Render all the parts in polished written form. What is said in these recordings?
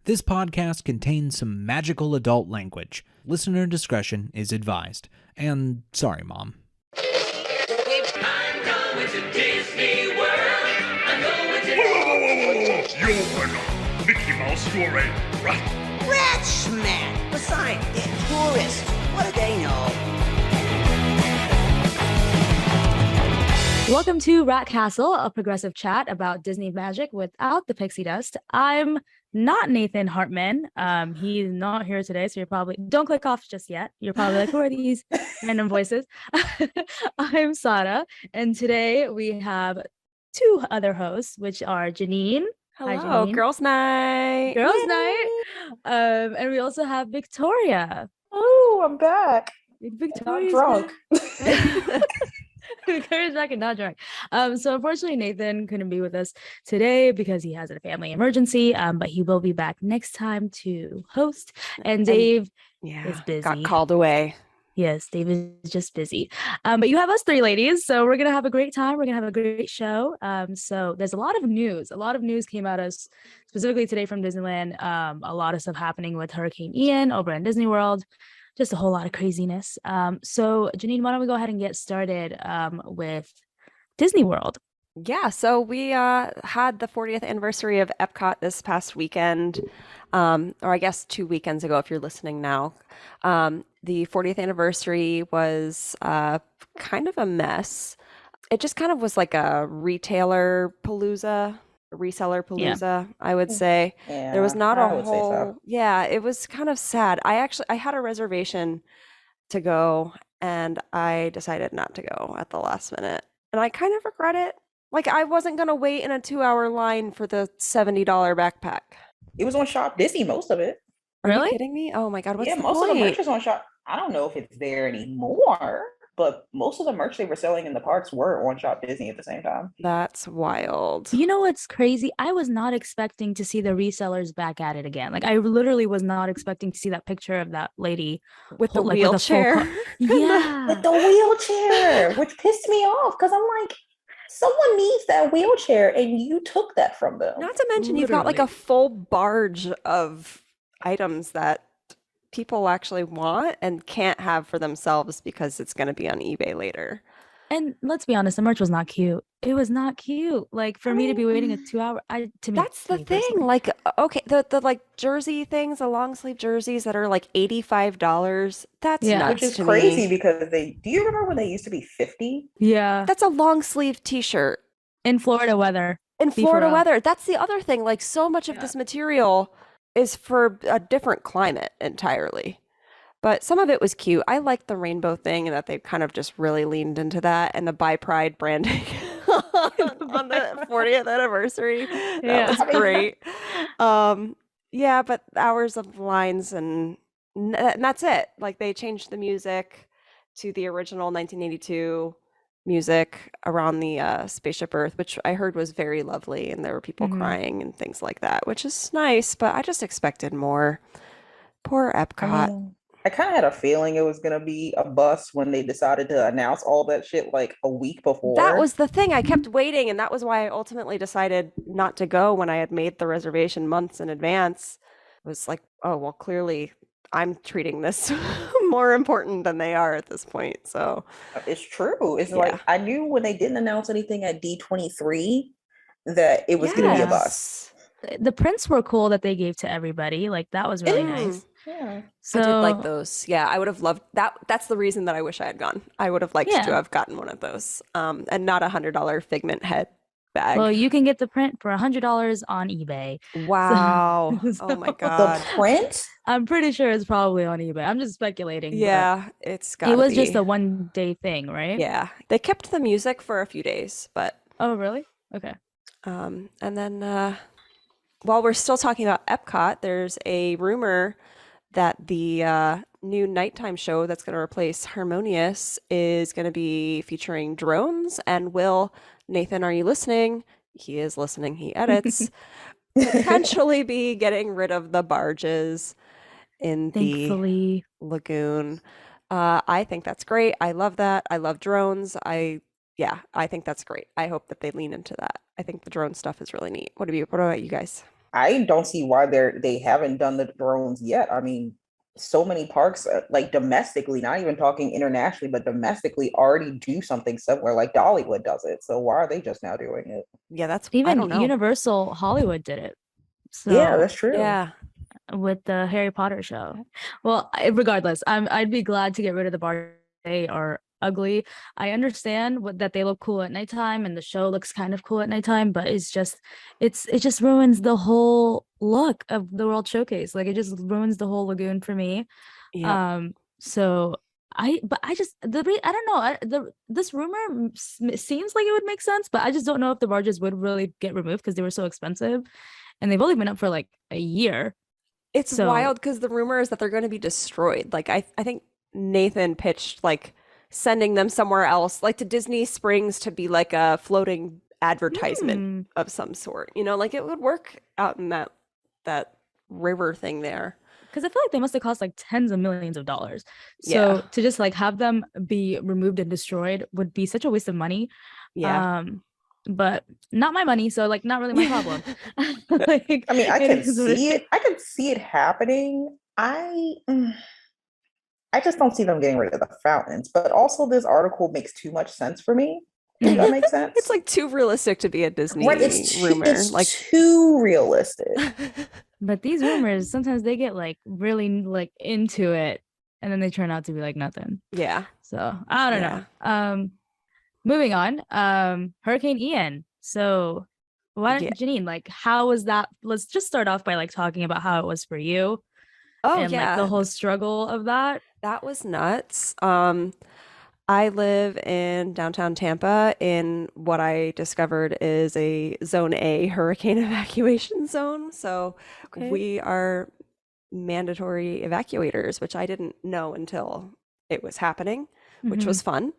This podcast contains some magical adult language. Listener discretion is advised. And sorry, Mom. I'm going to Disney World. I'm going to... Whoa. You're not Mickey Mouse, you're a rat. Rat smack! Besides, they're tourists. What do they know? Welcome to Rat Castle, a progressive chat about Disney magic without the pixie dust. I'm not Nathan Hartman. He's not here today, so you're probably... Don't click off just yet. You're probably like, who are these random voices? I'm Sada, and today we have two other hosts, which are Janine. Hello, Hi, Janine. girls' night. Girls' night. And we also have Victoria. Oh, I'm back. Victoria's drunk. Victoria's back and not drunk. So unfortunately, Nathan couldn't be with us today because he has a family emergency. But he will be back next time to host. And Dave is busy. Got called away. Yes, Dave is just busy. But you have us three ladies, so we're gonna have a great time. We're gonna have a great show. So there's a lot of news. A lot of news came at us specifically today from Disneyland. A lot of stuff happening with Hurricane Ian over in Disney World. Just a whole lot of craziness. So Janine, why don't we go ahead and get started with Disney World? Yeah, so we had the 40th anniversary of EPCOT this past weekend, or I guess 2 weekends ago if you're listening now. The 40th anniversary was kind of a mess. It just kind of was like a reseller palooza, I would say. Yeah, There was not a I would say whole, so. yeah, it was kind of sad. I had a reservation to go and I decided not to go at the last minute. And I kind of regret it. Like, I wasn't going to wait in a 2-hour line for the $70 backpack. It was on Shop Disney, most of it. Are Really? you kidding me? Oh my God, what's Yeah, the most of the point? merch is on Shop. I don't know if it's there anymore, but most of the merch they were selling in the parks were on Shop Disney at the same time. That's wild. You know what's crazy? I was not expecting to see the resellers back at it again. Like, I literally was not expecting to see that picture of that lady With the like, with a full wheelchair. Yeah. With the wheelchair, which pissed me off because I'm like, someone needs that wheelchair and you took that from them. Not to mention, you've got like a Literally. full barge of items that people actually want and can't have for themselves because it's going to be on eBay later. And let's be honest, the merch was not cute. It was not cute. Like, for me to be waiting a 2 hour, That's the thing. personally. Like, okay, the like jersey things, the long sleeve jerseys that are like $85. That's Yeah. nuts Which is to crazy me. because do you remember when they used to be 50? Yeah. That's a long sleeve t-shirt In Florida weather. in Be for Florida real. weather. That's the other thing. Like, so much of Yeah. this material is for a different climate entirely. But some of it was cute. I liked the rainbow thing and that they kind of just really leaned into that, and the Buy Pride branding on the 40th anniversary. That Yeah. was great. Yeah, but hours of lines and that's it. Like, they changed the music to the original 1982 music around the Spaceship Earth, which I heard was very lovely, and there were people Mhm. crying and things like that, which is nice, but I just expected more. Poor Epcot. I kind of had a feeling it was going to be a bust when they decided to announce all that shit like a week before. That was the thing. I kept waiting, and that was why I ultimately decided not to go when I had made the reservation months in advance. It was like, oh, well, clearly I'm treating this more important than they are at this point. So It's true. It's Yeah. like I knew when they didn't announce anything at D23 that it was going to be a bust. The prints were cool that they gave to everybody. Like, that was really nice. Yeah. So I did like those. Yeah, I would have loved that. That's the reason that I wish I had gone. I would have liked Yeah. to have gotten one of those, and not $100 Figment head bag. Well, you can get the print for $100 on eBay. Wow. So- Oh my The God. print? I'm pretty sure it's probably on eBay. I'm just speculating. but Yeah, it's got. It was just a 1 day thing, right? Yeah, they kept the music for a few days, but Oh, really? Okay. and then while we're still talking about Epcot, there's a rumor that the new nighttime show that's going to replace Harmonious is going to be featuring drones. And Will, Nathan, are you listening? He is listening. He edits. Potentially be getting rid of the barges in the Thankfully. lagoon. I think that's great. I love that. I love drones. I think that's great. I hope that they lean into that. I think the drone stuff is really neat. What about you guys? I don't see why they haven't done the drones yet. I mean, so many parks, like domestically, not even talking internationally, but domestically, already do something similar. Like Dollywood does it. So why are they just now doing it? Yeah, I Even don't know. Universal Hollywood did it. Yeah, So that's true. Yeah. with the Harry Potter show. Well, regardless, I'd be glad to get rid of the bars. They are ugly. I understand that they look cool at nighttime and the show looks kind of cool at nighttime, but it just ruins the whole look of the World Showcase. Like it just ruins the whole lagoon for me. Yeah. So I just I don't know. This rumor seems like it would make sense, but I just don't know if the barges would really get removed because they were so expensive, and they've only been up for like a year. It's So wild because the rumor is that they're going to be destroyed. Like I think Nathan pitched like sending them somewhere else, like to Disney Springs to be like a floating advertisement of some sort. You know, like it would work out in that river thing there. because I feel like they must have cost like tens of millions of dollars. Yeah. So to just like have them be removed and destroyed would be such a waste of money. Yeah. But not my money, so like not really my problem. Like, I mean, I it can is what see it. I can see it happening. I just don't see them getting rid of the fountains. But also, this article makes too much sense for me. If that makes sense. It's like too realistic to be a Disney Right, it's rumor. Like too realistic. But these rumors sometimes they get like really like into it, and then they turn out to be like nothing. yeah. So I don't know. Moving on. Hurricane Ian. So why don't Janine, like how was that? Let's just start off by like talking about how it was for you. Oh and like the whole struggle of that. That was nuts. I live in downtown Tampa in what I discovered is a Zone A hurricane evacuation zone. So we are mandatory evacuators, which I didn't know until it was happening, which was fun.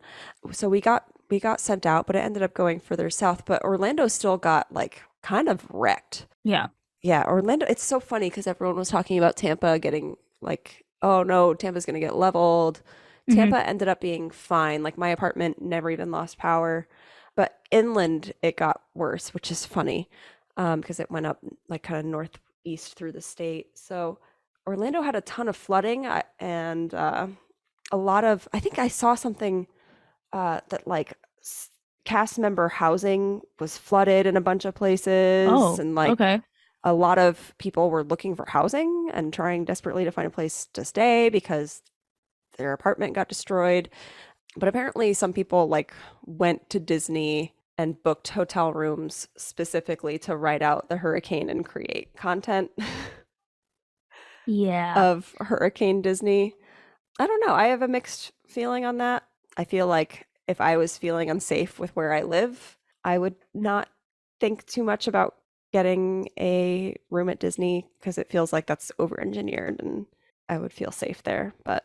So we got sent out, but it ended up going further south. But Orlando still got like kind of wrecked. Yeah. Yeah, Orlando. It's so funny because everyone was talking about Tampa getting like, oh no, Tampa's going to get leveled. Tampa ended up being fine. Like my apartment never even lost power, but inland it got worse, which is funny because it went up like kind of northeast through the state. So Orlando had a ton of flooding and a lot of, I think I saw something that like cast member housing was flooded in a bunch of places. And like a lot of people were looking for housing and trying desperately to find a place to stay because their apartment got destroyed. But apparently some people like went to Disney and booked hotel rooms specifically to ride out the hurricane and create content of Hurricane Disney. I don't know. I have a mixed feeling on that. I feel like if I was feeling unsafe with where I live, I would not think too much about getting a room at Disney because it feels like that's over-engineered and I would feel safe there. But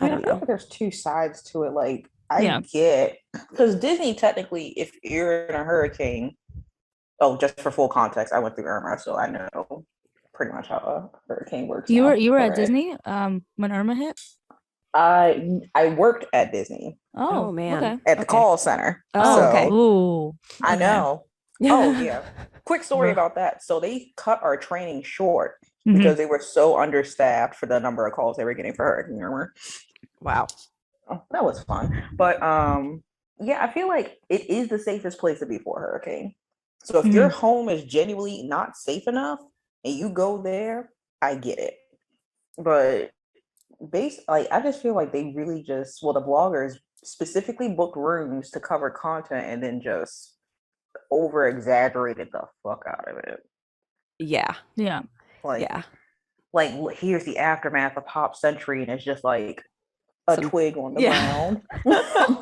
I don't know. Like there's two sides to it. Like I get because Disney technically, if you're in a hurricane, just for full context, I went through Irma, so I know pretty much how a hurricane works. You were at Disney when Irma hit? I worked at Disney. Oh man. Okay. At the call center. Okay. Ooh. I know. Oh yeah. Quick story about that. So they cut our training short because they were so understaffed for the number of calls they were getting for Hurricane Irma. Wow. Oh, that was fun. But yeah, I feel like it is the safest place to be for a hurricane. So if your home is genuinely not safe enough and you go there, I get it. But I just feel like they really the bloggers specifically booked rooms to cover content and then just over exaggerated the fuck out of it. Yeah. Yeah. Like here's the aftermath of Pop Century and it's just like a twig on the ground.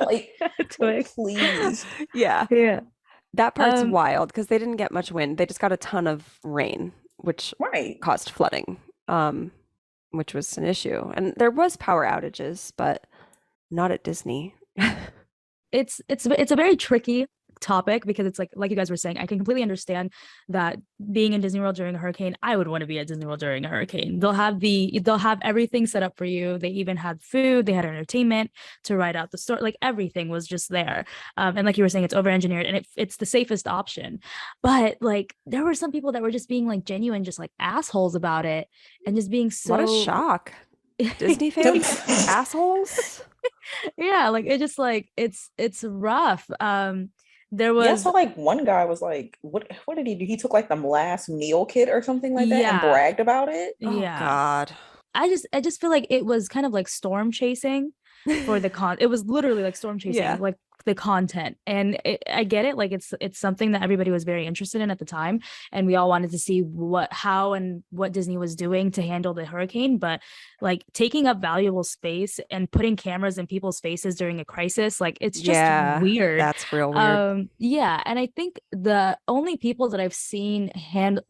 Like a twig. Please. Yeah. That part's wild because they didn't get much wind. They just got a ton of rain, which caused flooding, which was an issue. And there was power outages, but not at Disney. It's a very tricky topic because it's like you guys were saying, I can completely understand that being in Disney World during a hurricane, I would want to be at Disney World during a hurricane. They'll have everything set up for you. They even had food, they had entertainment to ride out the store, like everything was just there. And like you were saying, it's over engineered and it's the safest option. But like there were some people that were just being like genuine, just like assholes about it and just being so What a shock. Disney fans, assholes. Yeah, like it just like it's rough. There Yeah, was so like one guy was like, what did he do? He took like the last meal kit or something like that and Yeah. bragged about it. Oh yeah. God. I just feel like it was kind of like storm chasing for the it was literally like storm chasing Yeah. like the content. And I get it, like it's something that everybody was very interested in at the time, and we all wanted to see how and what Disney was doing to handle the hurricane. But like taking up valuable space and putting cameras in people's faces during a crisis, like it's just weird. That's real weird. Yeah, and I think the only people that I've seen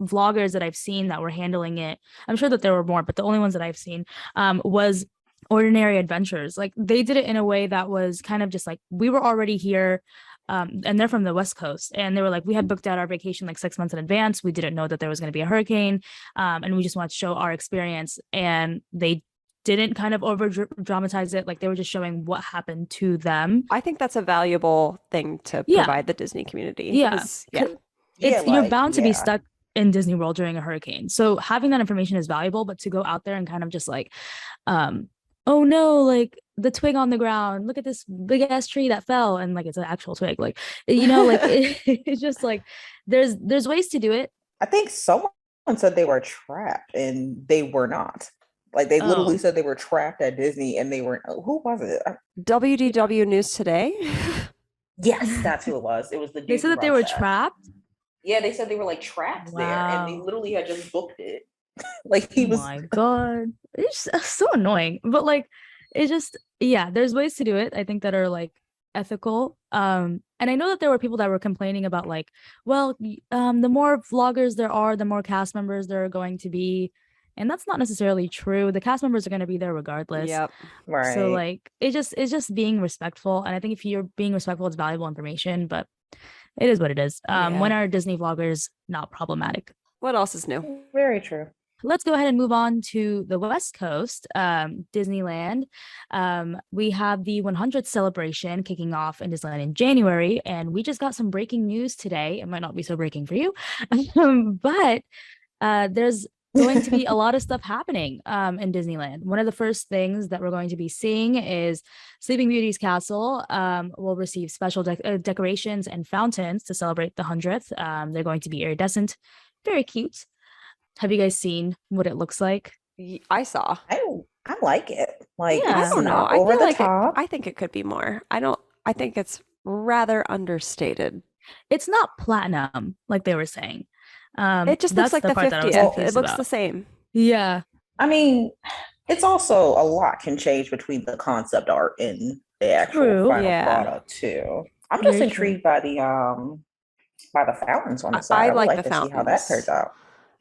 vloggers that I've seen that were handling it, I'm sure that there were more, but the only ones that I've seen was Ordinary Adventures. Like they did it in a way that was kind of just like, we were already here, and they're from the West Coast, and they were like, we had booked out our vacation like 6 months in advance. We didn't know that there was going to be a hurricane, and we just wanted to show our experience. And they didn't kind of over dramatize it. Like they were just showing what happened to them. I think that's a valuable thing to provide the Disney community. Yeah, you're bound to be yeah. stuck in Disney World during a hurricane, so having that information is valuable. But to go out there and kind of just like oh no, like the twig on the ground, look at this big ass tree that fell, and like it's an actual twig, like, you know, like it's just like there's ways to do it. I think someone said they were trapped and they were not. Like they literally said they were trapped at Disney and they weren't. Who was it? WDW News Today. Yes, that's who it was. It was the dude They said who that they runs were trapped. Yeah, they said they were like trapped there and they Wow. literally had just booked it. Like he was. Oh my god, it's just so annoying. But like it just, yeah, there's ways to do it, I think, that are like ethical. And I know that there were people that were complaining about like, well, the more vloggers there are, the more cast members there are going to be, and that's not necessarily true. The cast members are going to be there regardless. Yep. Right. So like it's just being respectful, and I think if you're being respectful, it's valuable information. But it is what it is. When are Disney vloggers not problematic? What else is new? Very true. Let's go ahead and move on to the West Coast, Disneyland. We have the 100th celebration kicking off in Disneyland in January, and we just got some breaking news today. It might not be so breaking for you, but there's going to be a lot of stuff happening in Disneyland. One of the first things that we're going to be seeing is Sleeping Beauty's castle will receive special decorations and fountains to celebrate the 100th. They're going to be iridescent, very cute. Have you guys seen what it looks like? I saw. I like it. Like Yeah. it's I don't know. not I over feel the like top. I think it could be more. I think it's rather understated. It's not platinum like they were saying. It just that's looks like the part that I was 50th. confused It looks about. the same. Yeah. I mean, it's also a lot can change between the concept art and the actual True. final Yeah. product too. I'm just Very true. intrigued by the fountains on the side. I would like the to see how that fountains. turns out.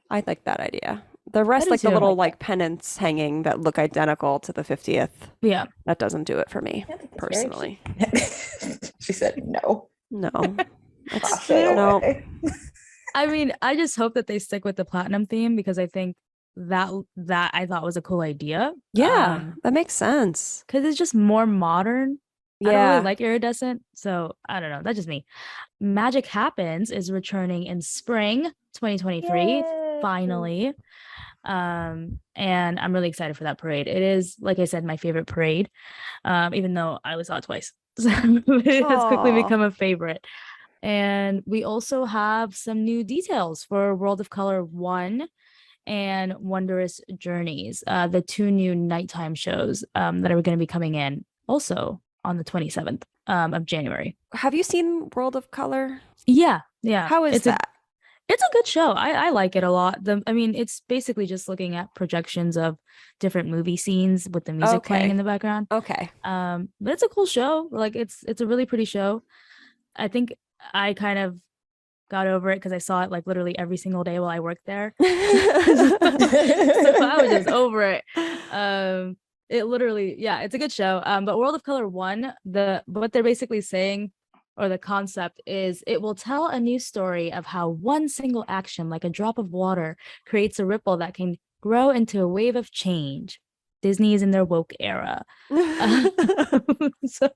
I like that idea. The rest, do like the too. little like pennants hanging that look identical to the 50th, Yeah. that doesn't do it for me I think it's very personally. She said no. No. I'll stay no. away. I mean, I just hope that they stick with the platinum theme, because I think that I thought was a cool idea. Yeah, that makes sense. Because it's just more modern. I don't Yeah. really like iridescent, so I don't know. That's just me. Magic Happens is returning in spring 2023, Yay. finally. And I'm really excited for that parade. It is, like I said, my favorite parade, even though I only saw it twice. So it has quickly Aw. become a favorite. And we also have some new details for World of Color 1 and Wondrous Journeys, the two new nighttime shows that are going to be coming in also on the 27th of January. Have you seen World of Color? Yeah. How is that? It's a good show. I like it a lot. I mean, it's basically just looking at projections of different movie scenes with the music playing Okay. in the background. Okay. But it's a cool show. Like it's a really pretty show. I think I kind of got over it because I saw it like literally every single day while I worked there. So I was just over it. It literally, yeah, it's a good show. But World of Color 1, what they're basically saying or the concept is it will tell a new story of how one single action, like a drop of water, creates a ripple that can grow into a wave of change. Disney is in their woke era. So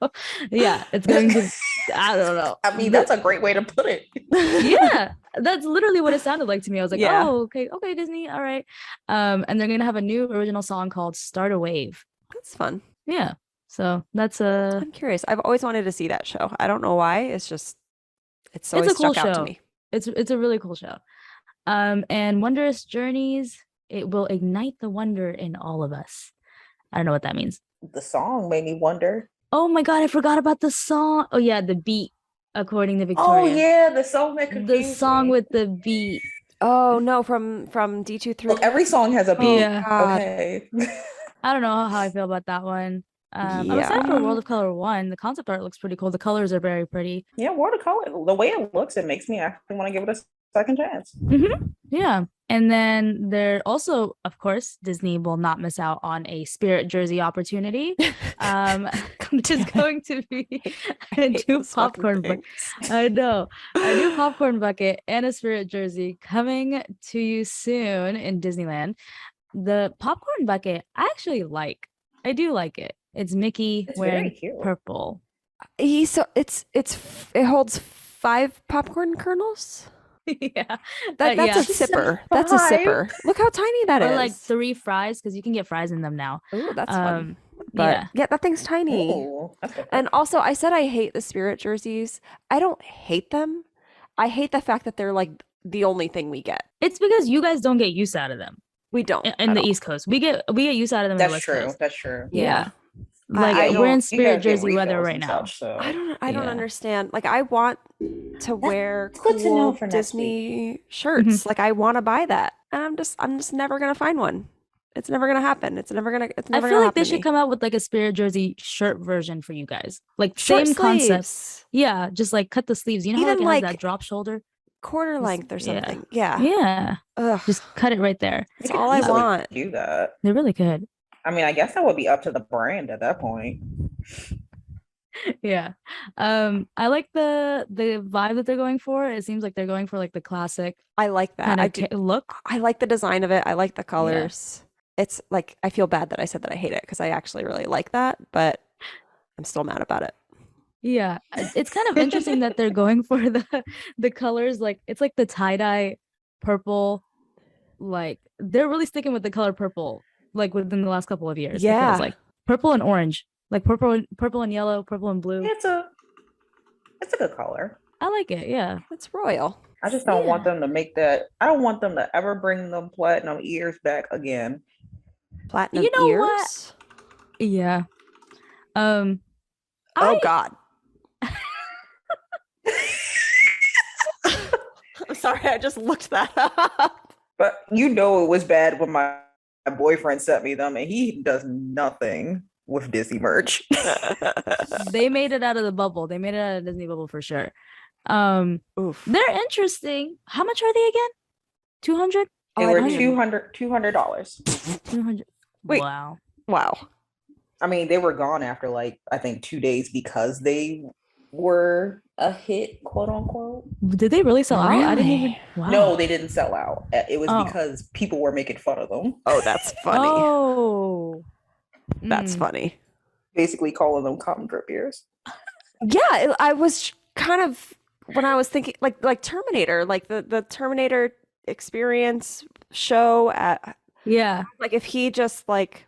yeah, it's going to, I don't know. I mean, that's a great way to put it. Yeah, that's literally what it sounded like to me. I was like, Yeah. oh, okay, Disney, all right. And they're gonna have a new original song called Start a Wave. That's fun. Yeah. So that's I'm curious. I've always wanted to see that show. I don't know why. It's always a cool stuck out to show. me. It's a really cool show. And Wondrous Journeys, it will ignite the wonder in all of us. I don't know what that means. The song made me wonder. Oh my god, I forgot about the song. Oh yeah, the beat, according to Oh Victoria. yeah, the song that The confused song me. with the beat. Oh no, from D23. Look, every song has a beat. Yeah. God. Okay. I don't know how I feel about that one. I'm excited for Yeah. World of Color 1. The concept art looks pretty cool. The colors are very pretty. Yeah, watercolor. The way it looks, it makes me actually want to give it a second chance. Yeah. And then there also, of course, Disney will not miss out on a Spirit jersey opportunity. Which is going to be a new popcorn bucket. I know. A new popcorn bucket and a Spirit jersey coming to you soon in Disneyland. The popcorn bucket, I actually like. I do like it. It's Mickey It's very wearing cute. purple. It holds 5 popcorn kernels. Yeah. That's yeah. a sipper. That's a sipper. Look how tiny that is. Or like 3 fries, because you can get fries in them now. Ooh, that's fun. But yeah, that thing's tiny. Ooh, that's good. And also, I said I hate the Spirit jerseys. I don't hate them. I hate the fact that they're like the only thing we get. It's because you guys don't get use out of them. We don't In the East Coast. We get use out of them in the That's West true. Coast. That's true. Yeah. I Like don't- we're in You Spirit guys get jersey weather refills right and now. such, so. I don't Yeah. understand. Like I want to wear good to know cool for next Disney shirts. Like I want to buy that. And I'm just never gonna find one. It's never gonna happen. It's never I gonna feel like happen they to should me. come out with like a Spirit jersey shirt version for you guys. Like Short same concept. sleeves, Yeah, just like cut the sleeves. You know how Even, like it like, has that drop shoulder? quarter Just- length or yeah. something. Yeah. Yeah. Ugh. Just cut it right there. You That's could all I easily want. Do that. They really could. I mean, I guess that would be up to the brand at that point. Yeah. I like the vibe that they're going for. It seems like they're going for like the classic I like that. kind I of do. look. I like the design of it. I like the colors. It's like I feel bad that I said that I hate it because I actually really like that, but I'm still mad about it. Yeah. It's kind of interesting that they're going for the colors. Like it's like the tie-dye purple. Like they're really sticking with the color purple, like within the last couple of years. It feels Yeah. like purple and orange. Like purple and yellow, purple and blue. It's a good color. I like it, yeah. It's royal. I just don't want them to make that. I don't want them to ever bring the platinum ears back again. Platinum You know ears. what? Yeah. Oh I- God. I'm sorry, I just looked that up. But you know it was bad when my boyfriend sent me them, and he does nothing with Disney merch. They made it out of the bubble. They made it out of Disney bubble for sure. Oof. They're interesting. How much are they again? 200? They Oh, I were don't even- $200. 200. Wait. Wow. Wow. I mean, they were gone after like I think 2 days because they were a hit, quote unquote. Did they really sell out? I didn't even. Really? Wow. No, they didn't sell out. It was Oh. because people were making fun of them, Oh, that's funny. Oh. That's Mm. funny. basically calling them cotton drip ears. Yeah, I was kind of when I was thinking like Terminator, like the Terminator experience show at Yeah. like if he just like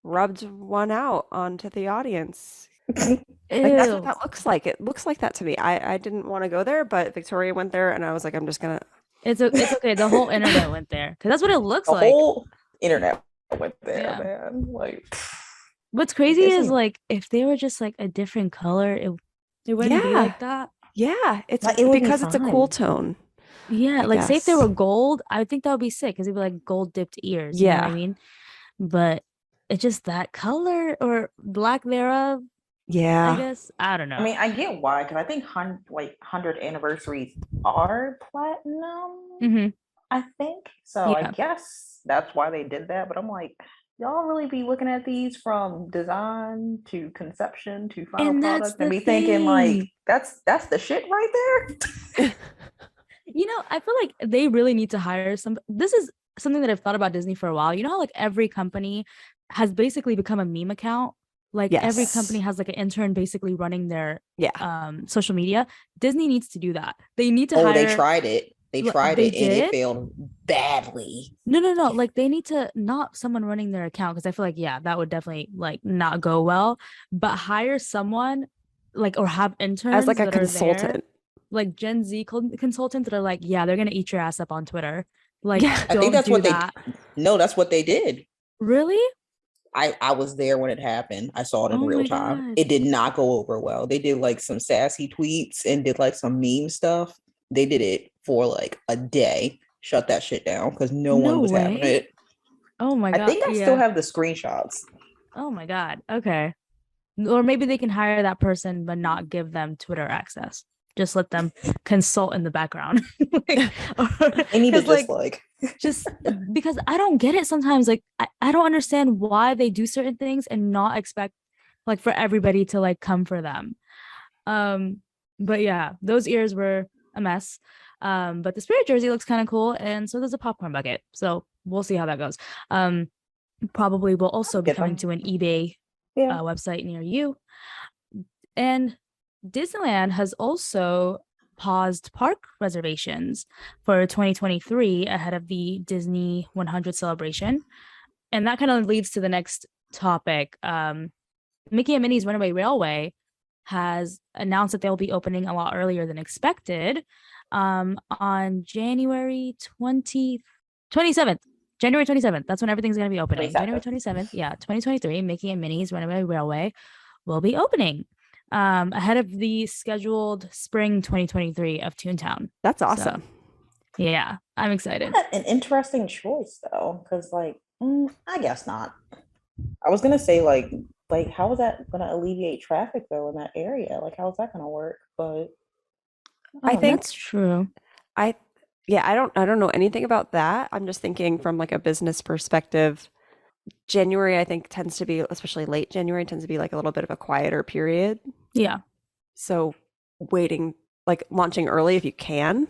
rubbed one out onto the audience. Like that's what Ew. that looks like. It looks like that to me. I didn't want to go there, but Victoria went there and I was like, I'm just gonna It's okay. The whole internet went there because that's what it looks The like. whole internet went there, Yeah. man. Like, What's crazy is Disney- like if they were just like a different color, it wouldn't be Yeah. like that. yeah, it's Like, it would be because it's a cool fine. tone. Yeah, I like say if they were guess. gold, I think that would be sick because it'd be like gold dipped ears. You know what I Yeah. mean? But it's just that color or black thereof, I Yeah. guess. I don't know. I mean, I get why, because I think 100 anniversaries are platinum. hmm I think so. I Yeah. guess that's why they did that. But I'm like, y'all really be looking at these from design to conception to final And that's product and the be thinking like thing. that's the shit right there. I feel like they really need to hire some. This is something that I've thought about Disney for a while. You know how like every company has basically become a meme account? Like every company Yes. has like an intern basically running their Yeah. social media. Disney needs to do that. They need to Oh, they hire tried it. They tried they it and it did. failed badly. No. Like they need to not someone running their account because I feel like yeah, that would definitely like not go well. But hire someone like or have interns As like a that are there, consultant. like Gen Z consultants that are like, yeah, they're gonna eat your ass up on Twitter. Like, Yeah. I think don't that's do what they that. no, that's what they did. Really? I was there when it happened. I saw it in Oh real my time. God. It did not go over well. They did like some sassy tweets and did like some meme stuff. They did it for like a day. Shut that shit down because no one No was having way. it. Oh my I God. think I still Yeah. have the screenshots. Oh my God. Okay. Or maybe they can hire that person but not give them Twitter access. Just let them consult in the background. They need to Because just like just because I don't get it sometimes. Like I don't understand why they do certain things and not expect like for everybody to like come for them. But yeah, those ears were a mess. But the spirit jersey looks kind of cool, and so does a popcorn bucket. So we'll see how that goes. Probably will also be get coming them. to an eBay Yeah. website near you. And Disneyland has also paused park reservations for 2023 ahead of the Disney 100 celebration. And that kind of leads to the next topic. Mickey and Minnie's Runaway Railway has announced that they'll be opening a lot earlier than expected on January 27th. January 27th. That's when everything's going to be opening. January 27th. Yeah, 2023. Mickey and Minnie's Runaway Railway will be opening ahead of the scheduled spring 2023 of Toontown. That's So, awesome. yeah, I'm excited. An interesting choice though, because like I guess not. I was gonna say like how is that gonna alleviate traffic though in that area? Like how is that gonna work? But I don't think That's true. I yeah, I don't know anything about that. I'm just thinking from like a business perspective. January, I think, tends to be, especially late January, tends to be like a little bit of a quieter period. Yeah. So waiting, like launching early if you can.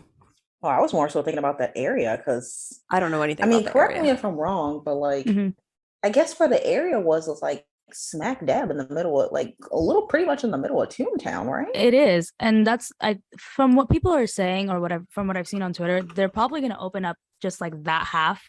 well, I was more so thinking about that area because I don't know anything I mean, about the correct me area. if I'm wrong, but like Mhm. I guess where the area was like smack dab in the middle of like a little pretty much in the middle of Toontown, right? It is. And that's from what people are saying or whatever from what I've seen on Twitter, they're probably going to open up just like that half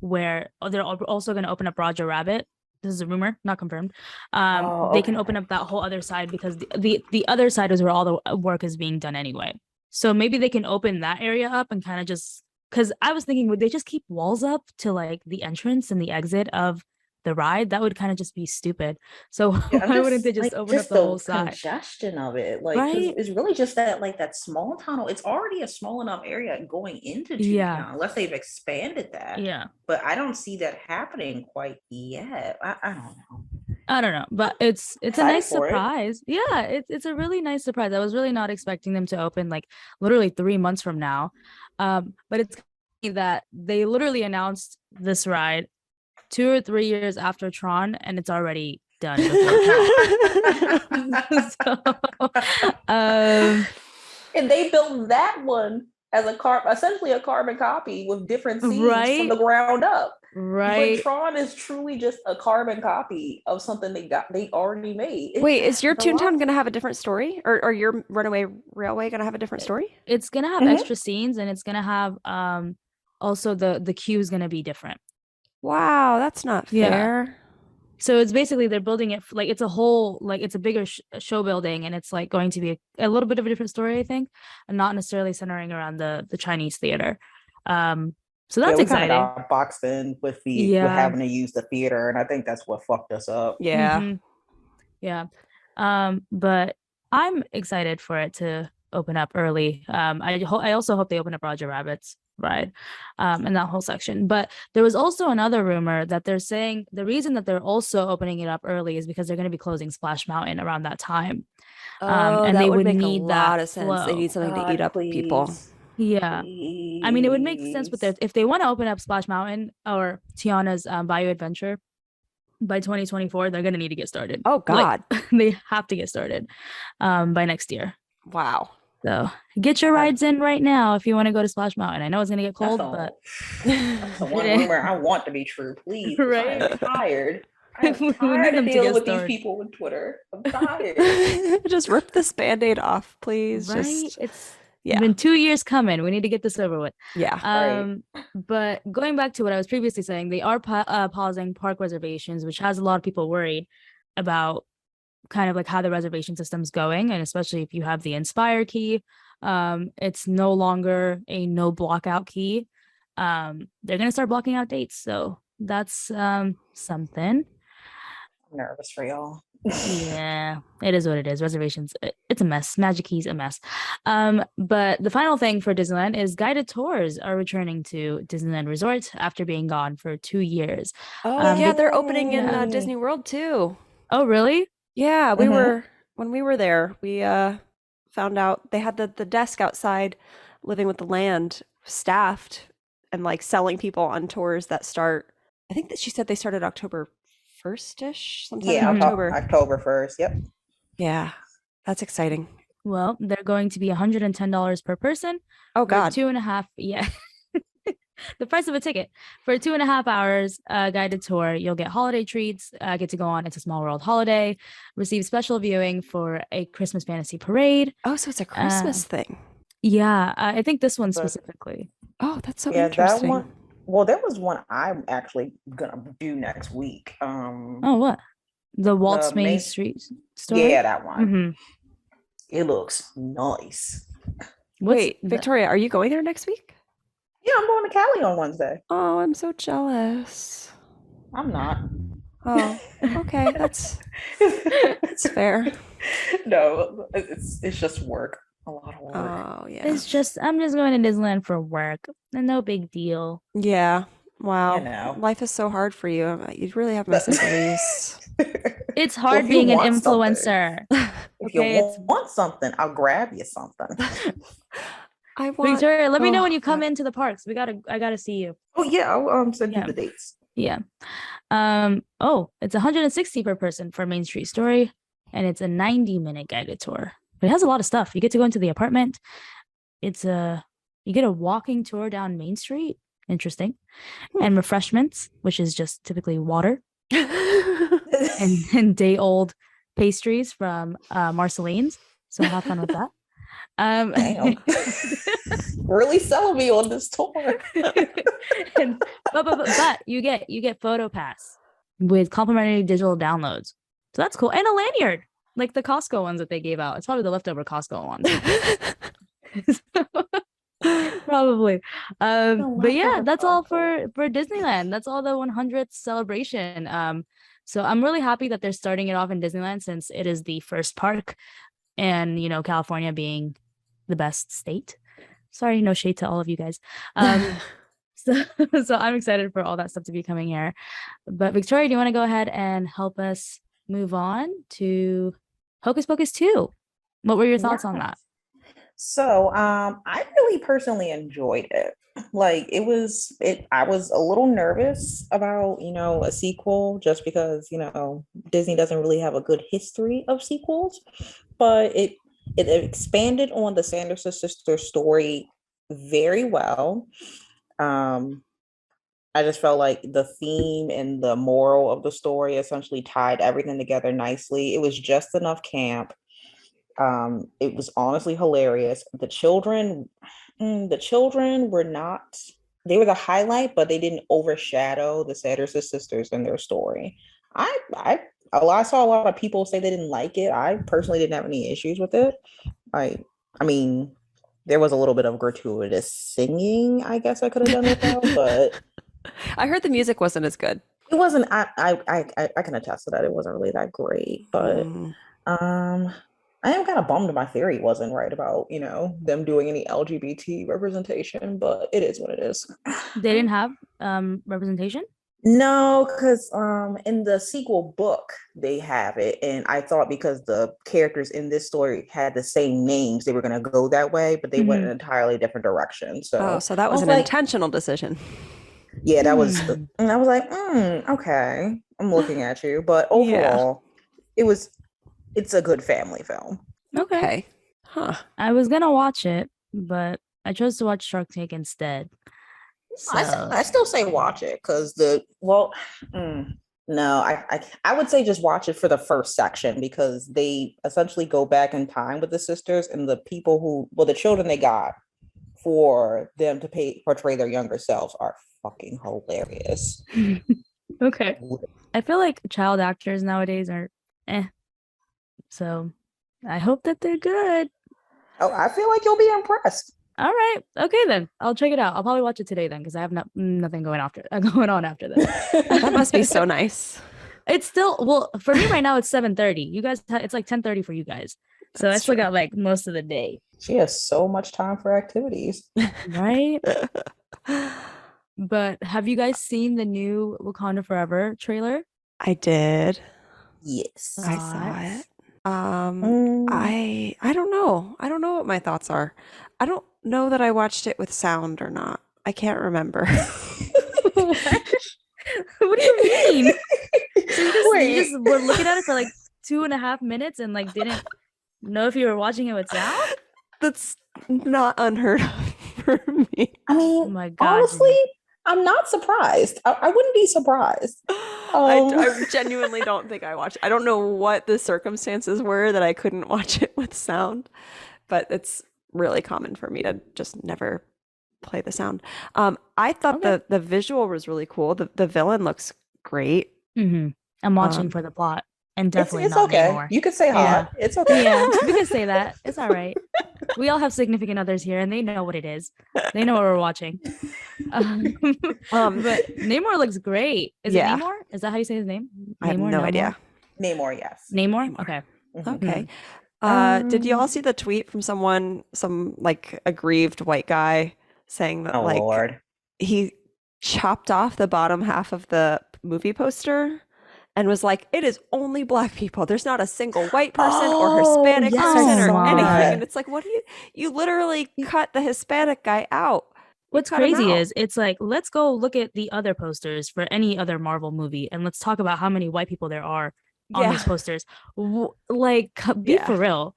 where they're also going to open up Roger Rabbit. This is a rumor, not confirmed. Oh, They can okay. open up that whole other side because the other side is where all the work is being done anyway. So maybe they can open that area up and kind of just because I was thinking, would they just keep walls up to like the entrance and the exit of the ride? That would kind of just be stupid. So Yeah, I'm why wouldn't just they just like open up just the whole the side? congestion of it, like because Right? it's really just that like that small tunnel. It's already a small enough area going into Yeah. Toontown, unless they've expanded that. Yeah. But I don't see that happening quite yet. I don't know. I don't know, but it's a Excited nice for it. surprise. Yeah, it's a really nice surprise. I was really not expecting them to open like literally 3 months from now. But it's that they literally announced this ride 2 or 3 years after Tron, and it's already done before Tron. So, And they built that one as essentially a carbon copy with different scenes from the Right? ground up. Right. But Tron is truly just a carbon copy of something they already made. Wait, is your The lot- Toontown going to have a different story? Or your Runaway Railway going to have a different story? It's gonna have Mhm. extra scenes, and it's gonna have also the queue is gonna be different. Wow, that's not Yeah. fair. So it's basically they're building it like it's a whole like it's a bigger show building, and it's like going to be a little bit of a different story, I think, and not necessarily centering around the Chinese theater. So that's we kind of exciting. got boxed in with with Yeah. having to use the theater, and I think that's what fucked us up. Yeah. Mhm. Yeah. But I'm excited for it to open up early. I also hope they open up Roger Rabbit's ride, and that whole section. But there was also another rumor that they're saying the reason that they're also opening it up early is because they're going to be closing Splash Mountain around that time. Oh, And that they would would make a need that lot of sense. They flow. need something to God, eat up people. please. Yeah. I mean, it would make sense with Please. if they want to open up Splash Mountain or Tiana's Bayou Adventure, by 2024, they're going to need to get started. Oh, God. Like, they have to get started by next year. Wow. So get your rides in right now if you want to go to Splash Mountain. I know it's going to get cold, That's but that's the one rumor I want to be true, please. 'cause I am Right? tired. I'm We need tired them of to dealing get with these started. people with Twitter. I'm tired. Just rip this Band-Aid off, please. Right? Just It's yeah. been 2 years coming. We need to get this over with. Yeah. But going back to what I was previously saying, they are pausing park reservations, which has a lot of people worried about kind of like how the reservation system's going, and especially if you have the Inspire key, it's no longer a no blockout key. They're gonna start blocking out dates, so that's something. I'm nervous for y'all. Yeah, it is what it is. Reservations, it's a mess. Magic Key's a mess. But the final thing for Disneyland is guided tours are returning to Disneyland Resort after being gone for 2 years. Oh, yeah, they're opening in Yay. Disney World too. Oh, really? Yeah, we Mhm. were when we were there, we found out they had the desk outside living with the land staffed and like selling people on tours that start. I think that she said they started October 1st-ish, sometime Yeah, in Mhm. October. October 1st. Yep. Yeah, that's exciting. Well, they're going to be $110 per person. Oh For God. 2.5, yeah. The price of a ticket for 2.5 hours guided tour. You'll get holiday treats, get to go on It's a Small World holiday, receive special viewing for a Christmas fantasy parade. Oh, so it's a Christmas thing. Yeah, I think this one But- specifically. Oh, that's so Yeah, interesting. that one. Well, there was one I'm actually gonna do next week. Oh, what? The Walt's The Main main- Street story? Yeah, that one. Mhm. It looks nice. What's Wait, Victoria, are you going there next week? Yeah, I'm going to Cali on Wednesday. Oh, I'm so jealous. I'm not. Oh, okay, that's fair. No, it's just work. A lot of work. Oh, yeah. I'm just going to Disneyland for work. No big deal. Yeah. Wow. You know. Life is so hard for you. You really have my sympathies. It's Well, hard if you being an want something- influencer. If Okay, you it's- want something, I'll grab you something. I want. Victoria, let me know oh, when you come God. into the parks. I gotta see you. Oh yeah, I'll send Yeah. you the dates. Yeah. It's 160 per person for Main Street Story, and it's a 90-minute guided tour. But it has a lot of stuff. You get to go into the apartment. You get a walking tour down Main Street. Interesting. And refreshments, which is just typically water and day-old pastries from Marceline's. So have fun with that. Damn. Really selling me on this tour. but you get photo pass with complimentary digital downloads, so that's cool, and a lanyard like the Costco ones that they gave out. It's probably the leftover Costco ones. Probably. But yeah, leftover that's all Costco. for Disneyland. That's all the 100th celebration. So I'm really happy that they're starting it off in Disneyland since it is the first park, and California being the best state. Sorry, no shade to all of you guys. So I'm excited for all that stuff to be coming here. But Victoria, do you want to go ahead and help us move on to Hocus Pocus 2? What were your thoughts on that? So, I really personally enjoyed it. Like I was a little nervous about, a sequel just because, Disney doesn't really have a good history of sequels, but it expanded on the Sanderson sisters story very well. I just felt like the theme and the moral of the story essentially tied everything together nicely. It was just enough camp. It was honestly hilarious. The children were not, they were the highlight, but they didn't overshadow the Sanderson sisters and their story. I saw a lot of people say they didn't like it. I personally didn't have any issues with it. I mean, there was a little bit of gratuitous singing, I guess I could have done without, but I heard the music wasn't as good. it wasn't. I can attest to that. It wasn't really that great, but I am kind of bummed my theory wasn't right about them doing any LGBT representation, but it is what it is. They didn't have representation? No, because in the sequel book they have it, and I thought because the characters in this story had the same names, they were going to go that way, but they went in an entirely different direction. So Oh, so that was I an like, intentional decision. Yeah, that was. Hmm. And I was like, okay, I'm looking at you. But Yeah. overall, it's a good family film. Okay. Okay. Huh. I was gonna watch it, but I chose to watch Shark Tank instead. So I still say watch it because no, I would say just watch it for the first section because they essentially go back in time with the sisters and the people the children they got for them to portray their younger selves are fucking hilarious. okay. I feel like child actors nowadays are so I hope that they're good. Oh, I feel like you'll be impressed. All right. Okay then. I'll check it out. I'll probably watch it today then because I have nothing going on after this. That must be so nice. It's still well for me right now. It's 7:30. You guys, it's like 10:30 for you guys. So I That's still true. got like most of the day, She has so much time for activities. right? But have you guys seen the new Wakanda Forever trailer? I did. Yes. I saw Thoughts? it. I don't know. I don't know what my thoughts are. I don't know that I watched it with sound or not. I can't remember. What do you mean? So you Wait. just were looking at it for like 2.5 minutes and like didn't know if you were watching it with sound? That's not unheard of for me. I mean, Oh my God, honestly, I'm not surprised. I wouldn't be surprised. I genuinely don't think I watched. I don't know what the circumstances were that I couldn't watch it with sound, but it's really common for me to just never play the sound. I thought Okay. the visual was really cool. The villain looks great. I'm watching for the plot and definitely it's not okay. Namor. You could say Yeah. hot. It's okay. Yeah, we can say that. It's all right. We all have significant others here, and they know what it is. They know what we're watching. But Namor looks great. Is Yeah. it Namor? Is that how you say his name? I have Namor? no Namor? idea. Namor, yes. Namor? Namor. Okay. Mhm. Okay. Did you all see the tweet from some like aggrieved white guy saying that Oh like Lord. he chopped off the bottom half of the movie poster and was like, it is only black people. There's not a single white person or Hispanic yes, I person or saw anything. that. And it's like, what do you literally cut the Hispanic guy out. You What's cut him crazy out. is it's like, let's go look at the other posters for any other Marvel movie and let's talk about how many white people there are on Yeah. those posters. Like, be Yeah. for real.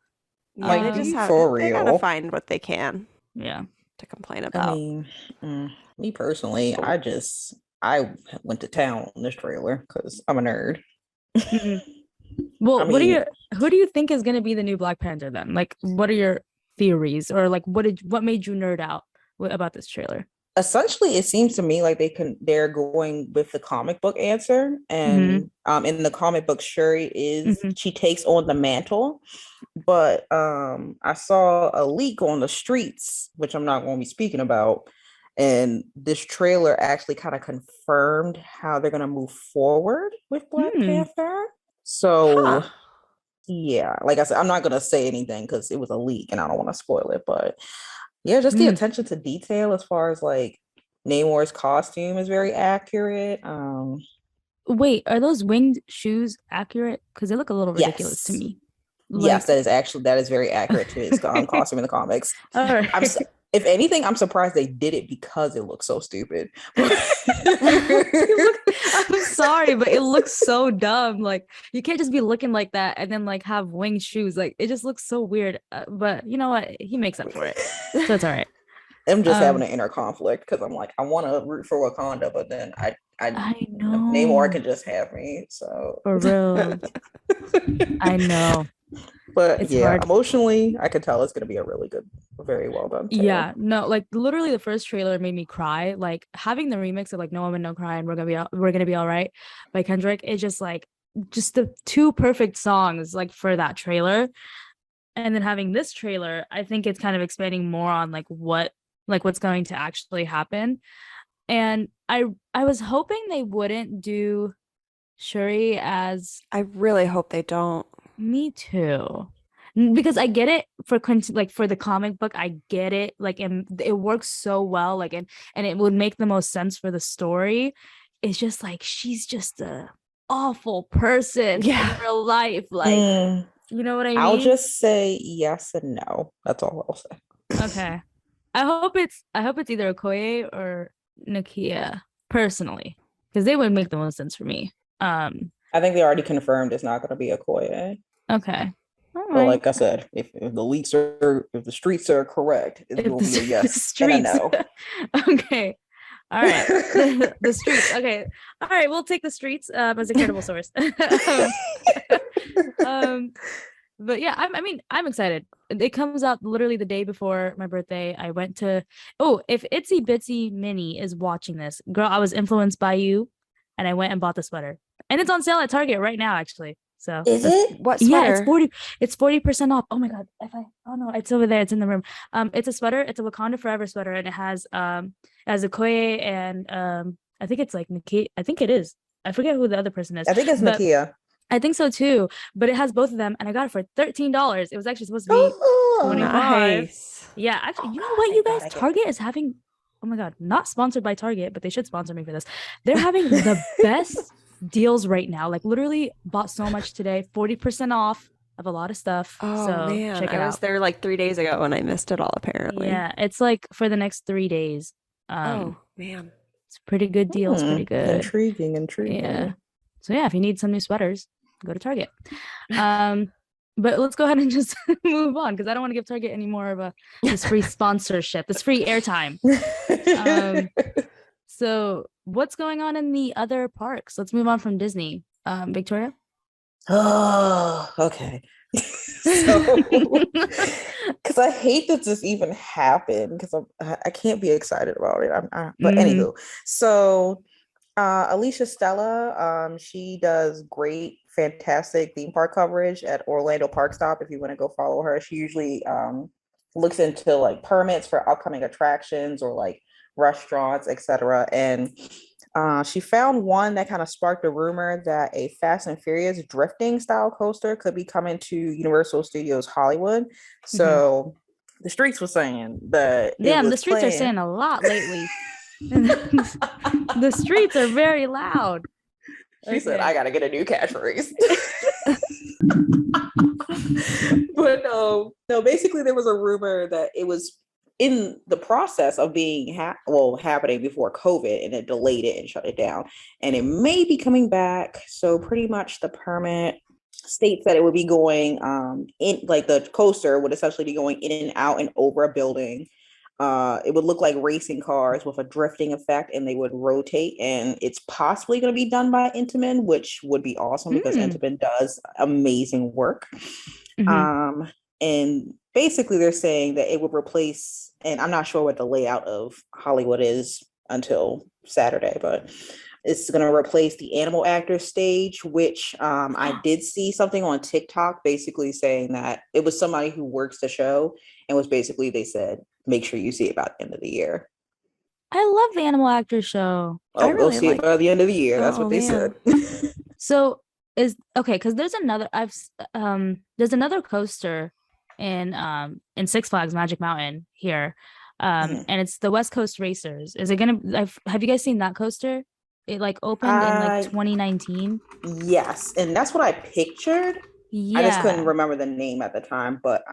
Yeah, they just Be have for they gotta real. find what they can Yeah. to complain I about. mean, me personally, I went to town on this trailer because I'm a nerd. Well, I mean, who do you think is going to be the new Black Panther then? Like, what are your theories or like what made you nerd out about this trailer? essentially it seems to me like they're going with the comic book answer, and in the comic book Shuri she takes on the mantle, but I saw a leak on the streets, which I'm not going to be speaking about, and this trailer actually kind of confirmed how they're going to move forward with Black Panther. So Huh. yeah, like I said, I'm not going to say anything because it was a leak and I don't want to spoil it, but yeah, just the attention to detail as far as like Namor's costume is very accurate. Wait, are those winged shoes accurate? Because they look a little ridiculous to Yes. me. Yes, that is very accurate to his costume in the comics. All right. If anything, I'm surprised they did it because it looks so stupid. I'm sorry, but it looks so dumb. Like you can't just be looking like that and then like have winged shoes. Like it just looks so weird. But you know what? He makes up for it, so it's all right. I'm just having an inner conflict because I'm like, I want to root for Wakanda, but then I know Namor can just have me. So for real. I know. But It's yeah, hard. emotionally, I could tell it's going to be a really good, very well done tale. Yeah, no, like literally the first trailer made me cry. Like having the remix of like No Woman No Cry and We're Gonna Be All Right by Kendrick is just like just the two perfect songs like for that trailer. And then having this trailer, I think it's kind of expanding more on like what's going to actually happen. And I was hoping they wouldn't do Shuri as I really hope they don't. me too. Because I get it for like for the comic book, I get it. Like and it works so well. Like and it would make the most sense for the story. It's just like she's just a awful person in real life. Like you know what I mean? I'll just say yes and no. That's all I'll say. Okay. I hope it's either Okoye or Nakia. personally, because they would make the most sense for me. I think they already confirmed it's not going to be a Koye. Okay. All But right. like I said, if the streets are correct, it will be a yes and a no. Okay. All right. The streets. Okay. All right. We'll take the streets as a credible source. But yeah, I'm excited. It comes out literally the day before my birthday. I went to if Itsy Bitsy Mini is watching this, girl, I was influenced by you, and I went and bought the sweater, and it's on sale at Target right now, actually. So Is it? What yeah, sweater? it's 40% off. Oh my god, oh no, it's over there, it's in the room. It's a sweater, it's a Wakanda Forever sweater, and it has a Koye and I think it's like Nikki. I think it is. I forget who the other person is. I think it's but Nakia. I think so too, but it has both of them, and I got it for $13. It was actually supposed to be Oh, 25. Nice. Yeah, actually, you know Oh, what, thank you God guys, I get it. Target is having, oh my god, not sponsored by Target, but they should sponsor me for this. They're having the best deals right now. Like literally bought so much today, 40% off of a lot of stuff. Oh So man, check it I was out. there like 3 days ago and I missed it all apparently. Yeah, it's like for the next 3 days. Oh man. It's a pretty good deal. It's pretty good. Intriguing. Yeah. So yeah, if you need some new sweaters, go to Target. But let's go ahead and just move on, because I don't want to give Target any more of this free sponsorship, this free airtime. So what's going on in the other parks? Let's move on from Disney. Victoria? Oh, okay. So, because I hate that this even happened, because I can't be excited about it. But anywho, so Alicia Stella, she does great, fantastic theme park coverage at Orlando Park Stop. If you want to go follow her, she usually looks into like permits for upcoming attractions or like restaurants, etc. And she found one that kind of sparked a rumor that a Fast and Furious drifting style coaster could be coming to Universal Studios Hollywood. So the streets were saying that Damn, the streets are saying a lot lately. The streets are very loud. She said, I gotta get a new catchphrase. But no, basically there was a rumor that it was in the process of being happening before COVID, and it delayed it and shut it down, and it may be coming back. So pretty much the permit states that it would be going in, like the coaster would essentially be going in and out and over a building. It would look like racing cars with a drifting effect, and they would rotate, and it's possibly going to be done by Intamin, which would be awesome because Intamin does amazing work. And basically they're saying that it would replace, and I'm not sure what the layout of Hollywood is until Saturday, but it's going to replace the Animal Actors stage, which I did see something on TikTok basically saying that it was somebody who works the show, and was basically, they said, make sure you see it by the end of the year. I love the Animal Actors show. Oh, we'll see it by the end of the year. That's what they said. So because there's another coaster in Six Flags Magic Mountain here, and it's the West Coast Racers. Is it gonna? Have you guys seen that coaster? It like opened in like 2019. Yes, and that's what I pictured. Yeah. I just couldn't remember the name at the time, but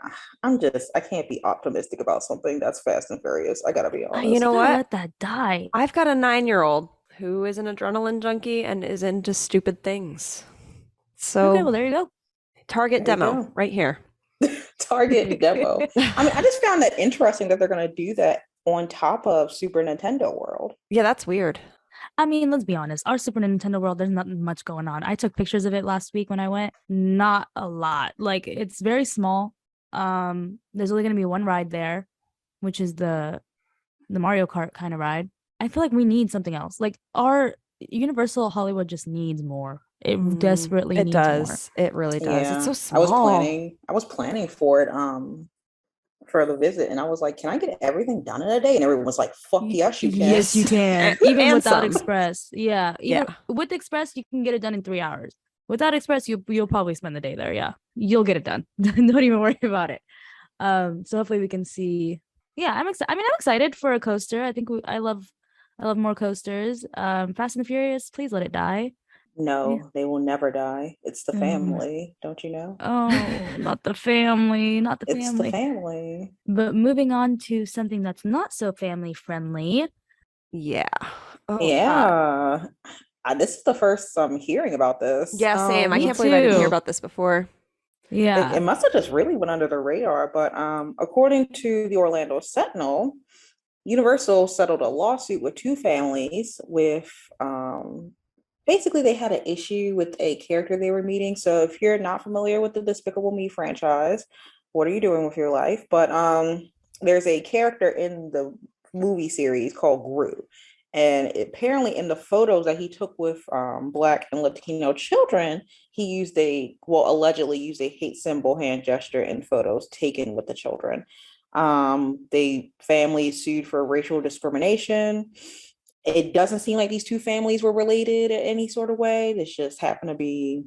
I can't be optimistic about something that's Fast and Furious. I gotta be honest. You know what? Let that die. I've got a 9-year-old who is an adrenaline junkie and is into stupid things. So Okay, well there you go. Target There you demo go. right here. Target demo. I mean, I just found that interesting that they're gonna do that on top of Super Nintendo World. Yeah, that's weird. I mean, let's be honest. Our Super Nintendo World, there's not much going on. I took pictures of it last week when I went. Not a lot. Like, it's very small. There's only gonna be one ride there, which is the Mario Kart kind of ride. I feel like we need something else. Like, our Universal Hollywood just needs more. It desperately It needs more. does. It really does. Yeah. It's so small. I was planning for it for the visit, and I was like, can I get everything done in a day? And everyone was like, fuck yes, you can. Yes, you can. Even And without some. Express. Yeah. With Express, you can get it done in 3 hours. Without Express, you'll probably spend the day there. Yeah. You'll get it done. Don't even worry about it. So hopefully we can see. Yeah, I'm excited. I mean, I'm excited for a coaster. I think I love more coasters. Fast and the Furious, please let it die. No, they will never die. It's the family, don't you know? Oh, not the family, not the It's family. the family. But moving on to something that's not so family friendly. Yeah. Oh, God. Yeah. This is the first I'm hearing about this. Yeah, same. I Me can't believe I didn't hear too. about this before. Yeah. It must have just really went under the radar. But according to the Orlando Sentinel, Universal settled a lawsuit with two families with basically they had an issue with a character they were meeting. So if you're not familiar with the Despicable Me franchise, what are you doing with your life? But there's a character in the movie series called Gru. And apparently in the photos that he took with Black and Latino children, he used allegedly used a hate symbol hand gesture in photos taken with the children. They family sued for racial discrimination. It doesn't seem like these two families were related in any sort of way. This just happened to be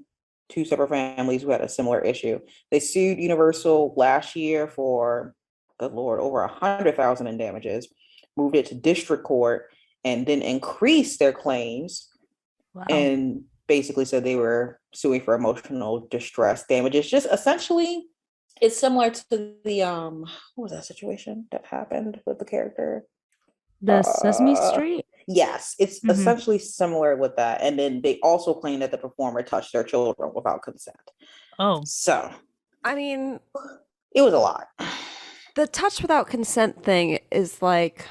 two separate families who had a similar issue. They sued Universal last year for, good Lord, over 100,000 in damages, moved it to district court, and then increased their claims Wow. and basically said they were suing for emotional distress damages. Just essentially, it's similar to the what was that situation that happened with the character? The Sesame Street? Yes, it's Mhm. essentially similar with that. And then they also claim that the performer touched their children without consent. Oh. So I mean, it was a lot. the touch without consent thing is like,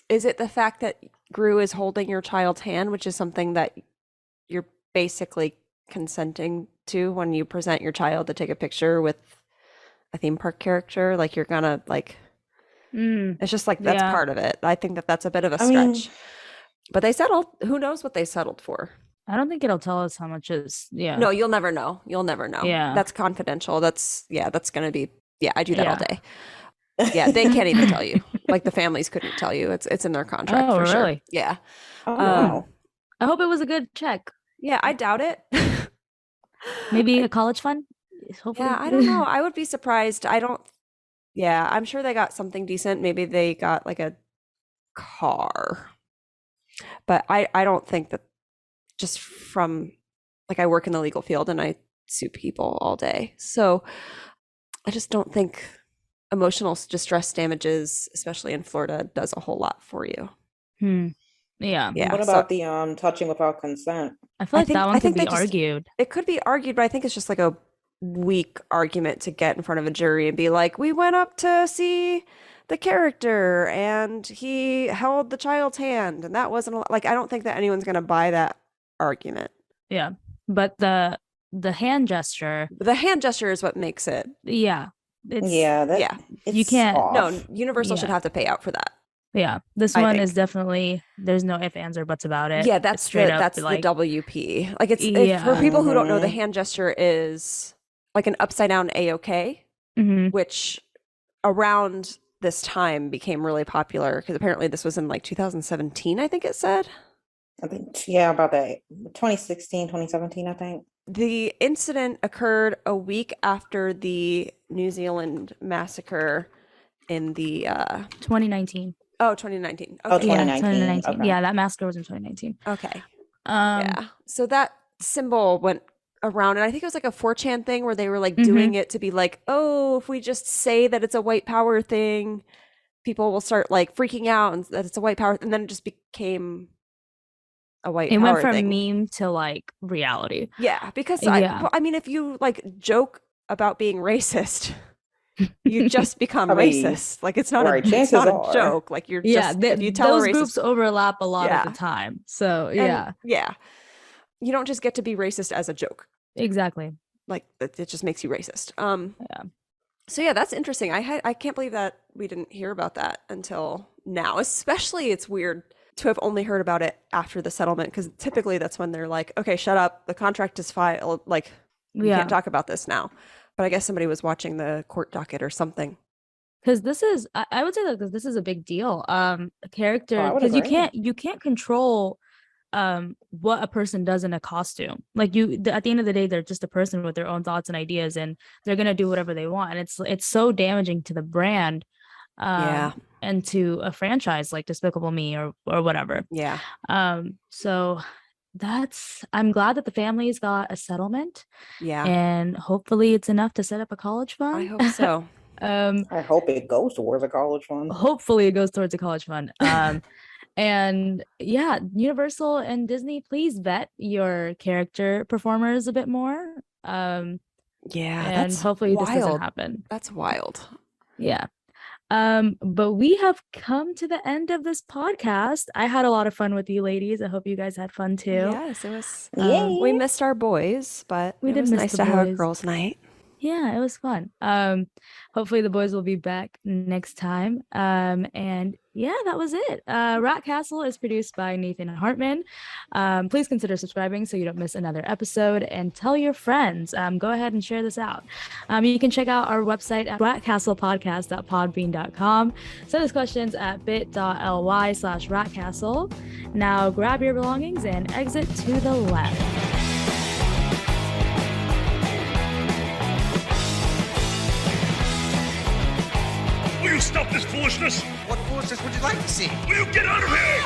is it the fact that Gru is holding your child's hand, which is something that you're basically consenting to when you present your child to take a picture with a theme park character? Like you're gonna like, it's just like that's Yeah. part of it. I think that that's a bit of a I mean- stretch. But they settled. Who knows what they settled for? I don't think it'll tell us how much is. Yeah. No, you'll never know. You'll never know. Yeah. That's confidential. That's gonna be, I do that all Yeah. day. Yeah, they can't even tell you. Like the families couldn't tell you. It's in their contract Oh, for sure. really? Yeah. Oh, wow. I hope it was a good check. Yeah, I doubt it. Maybe a college fund. Hopefully. Yeah, I don't know. I would be surprised. I'm sure they got something decent. Maybe they got like a car. But I don't think that, just from like, I work in the legal field and I sue people all day. So I just don't think emotional distress damages, especially in Florida, does a whole lot for you. Yeah. Yeah. What so about the touching without consent? I feel like think- that I one think could be they just- argued. it could be argued, but I think it's just like a weak argument to get in front of a jury and be like, we went up to see the character and he held the child's hand and that wasn't like, I don't think that anyone's going to buy that argument. Yeah. But the hand gesture, The hand gesture is what makes it. yeah. It's, Yeah, that Yeah. You it's can't- off. No, Universal should Yeah. have to pay out for that. Yeah. This I one think. is definitely, there's no ifs, ands, or buts about it. Yeah, It's that's straight up the like, WP. Like it's Yeah. for people who don't know, the Mhm. hand gesture is like an upside down A-OK, Mhm. which around this time became really popular because apparently this was in like 2017, I think it said. I think, yeah, about that. 2016, 2017, I think. The incident occurred a week after the New Zealand massacre in the 2019. 2019. Oh, Okay. Yeah, 2019, 2019. okay. Yeah, that massacre was in 2019. Okay. Um, Yeah. So that symbol went around, and I think it was like a 4chan thing where they were like Mhm. doing it to be like, oh, if we just say that it's a white power thing, people will start like freaking out and that it's a white power, and then it just became a white it power went from thing. meme to like reality. Yeah, because Yeah. I mean, if you like joke about being racist, you just become I mean, racist. Like it's not right, it's chances not a are. joke. Like you're Yeah, just if you tell those a racist, groups overlap a lot Yeah. of the time. So and yeah, yeah, you don't just get to be racist as a joke. exactly. Like it just makes you racist. Yeah. So yeah, that's interesting. I can't believe that we didn't hear about that until now. Especially it's weird to have only heard about it after the settlement because typically that's when they're like, okay, shut up, the contract is filed. Like we Yeah. can't talk about this now. But I guess somebody was watching the court docket or something. Because this is, I would say that this is a big deal. A character, I would because you agree. can't control what a person does in a costume. Like at the end of the day, they're just a person with their own thoughts and ideas, and they're gonna do whatever they want. And it's so damaging to the brand, Yeah. and to a franchise like Despicable Me or whatever. Yeah. So I'm glad that the families got a settlement, Yeah. and hopefully it's enough to set up a college fund. I hope so. I hope it goes towards a college fund. Hopefully it goes towards a college fund. And yeah, Universal and Disney, please vet your character performers a bit more. Yeah, And that's hopefully this doesn't wild. happen. That's wild. Yeah. But we have come to the end of this podcast. I had a lot of fun with you ladies. I hope you guys had fun too. Yes, it was. Yay. We missed our boys, but We it did was miss nice the to have a boys. girls' night. Yeah, it was fun. Hopefully the boys will be back next time. And yeah, that was it. Rat Castle is produced by Nathan Hartman. Please consider subscribing so you don't miss another episode, and tell your friends. Go ahead and share this out. You can check out our website at ratcastlepodcast.podbean.com. Send us questions at bit.ly/ratcastle. Now grab your belongings and exit to the left. Will you stop this foolishness? What foolishness would you like to see? Will you get out of here?